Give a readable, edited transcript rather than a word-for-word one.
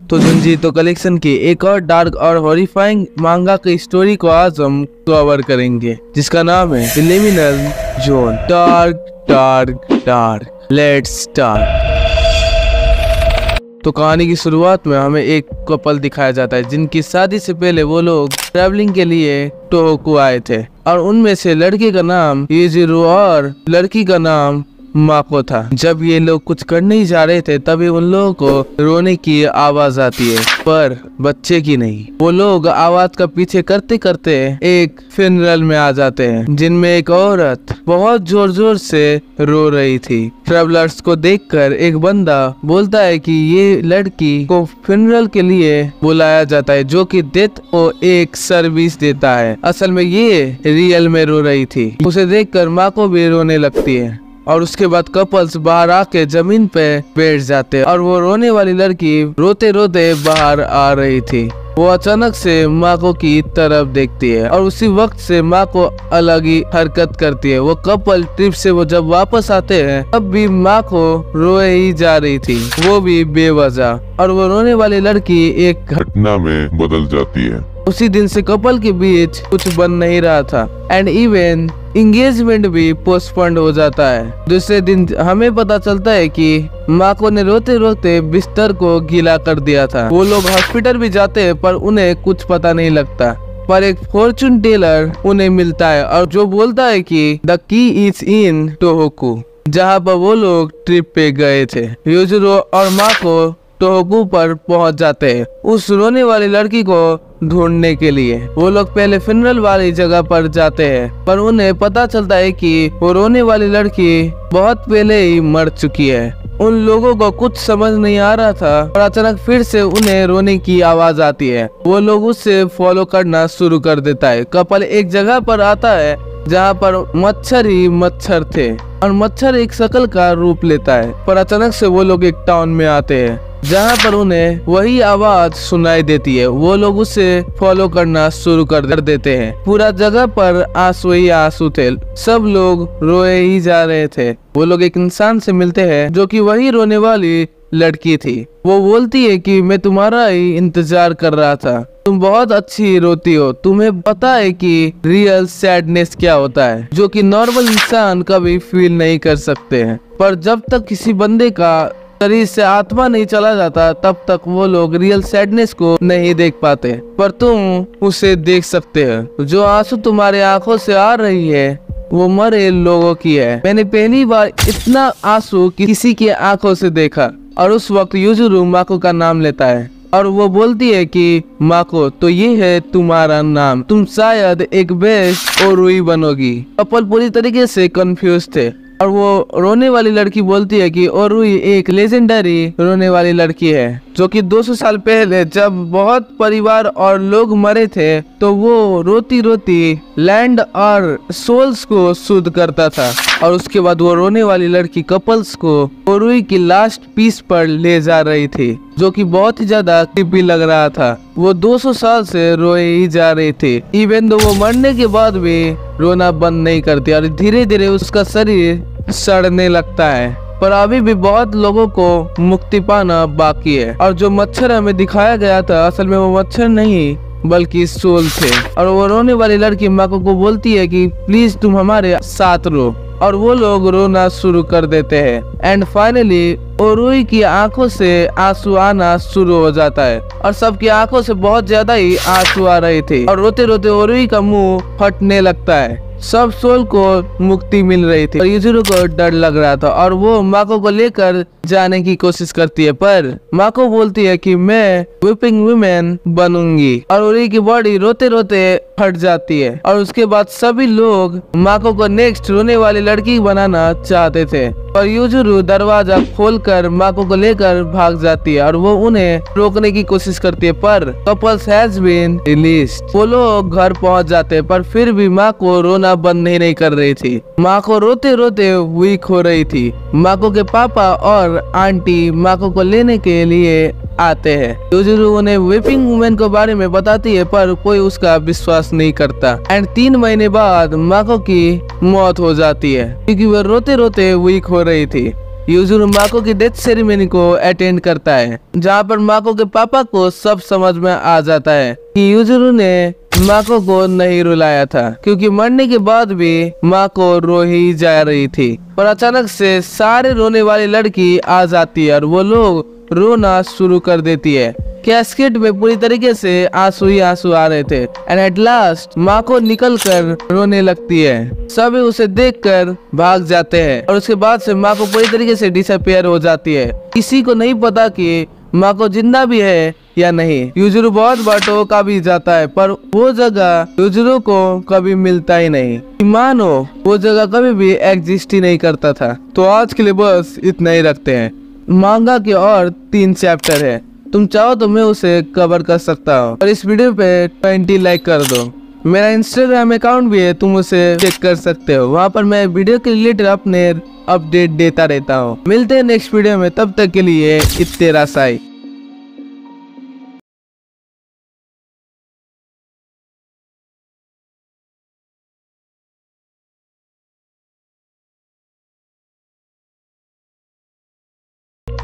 तो जुंजीतो कलेक्शन की एक और डार्क और हॉरिफाइंग मांगा की स्टोरी को आज हम कवर करेंगे, जिसका नाम है the liminal zone. Dark dark dark, let's start. तो कहानी की शुरुआत में हमें एक कपल दिखाया जाता है, जिनकी शादी से पहले वो लोग ट्रैवलिंग के लिए टोहोकू आए थे, और उनमें से लड़के का नाम यूजिरो और लड़की का नाम माको था। जब ये लोग कुछ करने ही जा रहे थे, तभी उन लोगों को रोने की आवाज आती है, पर बच्चे की नहीं। वो लोग आवाज का पीछे करते करते एक फ्यूनरल में आ जाते हैं, जिनमें एक औरत बहुत जोर जोर से रो रही थी। ट्रेवलर्स को देखकर एक बंदा बोलता है कि ये लड़की को फ्यूनरल के लिए बुलाया जाता है, जो कि डेथ को एक सर्विस देता है। असल में ये रियल में रो रही थी। उसे देखकर माको भी रोने लगती है, और उसके बाद कपल्स बाहर आके जमीन पे बैठ जाते, और वो रोने वाली लड़की रोते रोते बाहर आ रही थी। वो अचानक से माको की तरफ देखती है, और उसी वक्त से माँ को अलग ही हरकत करती है। वो कपल ट्रिप से वो जब वापस आते हैं, तब भी माँ को रोए ही जा रही थी, वो भी बेवजह, और वो रोने वाली लड़की एक घटना में बदल जाती है। उसी दिन से कपल के बीच कुछ बन नहीं रहा था, एंड इवन इंगेजमेंट भी पोस्टपोन्ड हो जाता है। दूसरे दिन हमें पता चलता है कि माको ने रोते रोते बिस्तर को गीला कर दिया था। वो लोग हॉस्पिटल भी जाते हैं, पर उन्हें कुछ पता नहीं लगता। पर एक फॉर्चून टेलर उन्हें मिलता है, और जो बोलता है कि the key is in Tohoku, जहाँ पर वो लोग ट्रिप पे गए थे। यूजिरो और माको टोहोकू पर पहुंच जाते हैं उस रोने वाली लड़की को ढूंढने के लिए। वो लोग पहले फ्यूनरल वाली जगह पर जाते हैं, पर उन्हें पता चलता है कि वो रोने वाली लड़की बहुत पहले ही मर चुकी है। उन लोगों को कुछ समझ नहीं आ रहा था, और अचानक फिर से उन्हें रोने की आवाज आती है। वो लोग उससे फॉलो करना शुरू कर देता है। कपल एक जगह पर आता है जहाँ पर मच्छर ही मच्छर थे, और मच्छर एक शकल का रूप लेता है। पर अचानक से वो लोग एक टाउन में आते हैं, जहाँ पर उन्हें वही आवाज सुनाई देती है। वो लोग उसे फॉलो करना शुरू कर देते हैं। पूरा जगह पर आंसू ही आंसू थे, सब लोग रोए ही जा रहे थे। वो लोग एक इंसान से मिलते हैं, जो कि वही रोने वाली लड़की थी। वो बोलती है कि मैं तुम्हारा ही इंतजार कर रहा था, तुम बहुत अच्छी रोती हो, तुम्हें पता है कि रियल सैडनेस क्या होता है, जो कि नॉर्मल इंसान कभी फील नहीं कर सकते हैं। पर जब तक किसी बंदे का शरीर से आत्मा नहीं चला जाता, तब तक वो लोग रियल सैडनेस को नहीं देख पाते। पर तुम उसे देख सकते हो। जो आंसू तुम्हारे आंखों से आ रही है, वो मरे लोगों की है। मैंने पहली बार इतना आंसू किसी के आंखों से देखा। और उस वक्त यूजिरो माको का नाम लेता है, और वो बोलती है कि माको, तो ये है तुम्हारा नाम, तुम शायद एक बेस्ट ओरुई बनोगी। कपल पूरी तरीके से कंफ्यूज थे, और वो रोने वाली लड़की बोलती है कि ओरुई एक लेजेंडरी रोने वाली लड़की है, जो कि 200 साल पहले जब बहुत परिवार और लोग मरे थे, तो वो रोती रोती लैंड और सोल्स को शुद्ध करता था। और उसके बाद वो रोने वाली लड़की कपल्स को ओरुई की लास्ट पीस पर ले जा रही थी, जो कि बहुत ही ज्यादा क्रीपी लग रहा था। वो 200 साल से रोए ही जा रही थी, इवन दो वो मरने के बाद भी रोना बंद नहीं करती, और धीरे धीरे उसका शरीर सड़ने लगता है। पर अभी भी बहुत लोगों को मुक्ति पाना बाकी है। और जो मच्छर हमें दिखाया गया था, असल में वो मच्छर नहीं बल्कि सोल थे। और वो रोने वाली लड़की माको को बोलती है कि प्लीज तुम हमारे साथ रो, और वो लोग रोना शुरू कर देते हैं। एंड फाइनली ओरुई की आंखों से आंसू आना शुरू हो जाता है, और सबकी आंखों से बहुत ज्यादा ही आंसू आ रहे थे, और रोते रोते ओरुई का मुंह फटने लगता है। सब सोल को मुक्ति मिल रही थी, और यूजिरो को डर लग रहा था, और वो माको को लेकर जाने की कोशिश करती है। पर माको बोलती है कि मैं वीपिंग वुमेन बनूंगी, और ओरुई की बॉडी रोते रोते फट जाती है। और उसके बाद सभी लोग माको को नेक्स्ट रोने वाली लड़की बनाना चाहते थे, पर यूजिरो दरवाजा खोलकर माको को लेकर भाग जाती है, और वो उन्हें रोकने की कोशिश करती है। पर कपल्स हैज बीन रिलीज्ड। वो लोग घर पहुंच जाते हैं, पर फिर भी माको रोना बंद नहीं कर रही थी। माको रोते रोते वीक हो रही थी। माको के पापा और आंटी माको को लेने के लिए आते हैं। यूजिरो उन्हें वीपिंग वुमेन के बारे में बताती है, पर कोई उसका विश्वास नहीं करता। एंड 3 महीने बाद माको की मौत हो जाती है, क्योंकि वह रोते रोते वीक हो रही थी। यूजुरू माको की डेथ सेरेमनी को अटेंड करता है, जहाँ पर माको के पापा को सब समझ में आ जाता है कि यूजुरू ने माको को नहीं रुलाया था, क्योंकि मरने के बाद भी माको रो ही जा रही थी। पर अचानक से सारे रोने वाली लड़की आ जाती है और वो लोग रोना शुरू कर देती है। कैस्केट में पूरी तरीके से आंसू ही आंसू आ रहे थे एंड एट लास्ट माको निकल कर रोने लगती है। सभी उसे देखकर भाग जाते हैं और उसके बाद से माको पूरी तरीके से डिसअपियर हो जाती है। किसी को नहीं पता कि माको जिंदा भी है या नहीं। यूजुरू बहुत बार टोका भी जाता है, पर वो जगह यूजुरू को कभी मिलता ही नहीं। मानो वो जगह कभी भी एग्जिस्ट ही नहीं करता था। तो आज के लिए बस इतना ही रखते हैं। मांगा के और 3 चैप्टर है, तुम चाहो तो मैं उसे कवर कर सकता हूँ। और इस वीडियो पे 20 लाइक कर दो। मेरा इंस्टाग्राम अकाउंट भी है, तुम उसे चेक कर सकते हो। वहाँ पर मैं वीडियो के रिलेटेड अपने अपडेट देता रहता हूँ। मिलते हैं नेक्स्ट वीडियो में, तब तक के लिए इत्तेरा साई।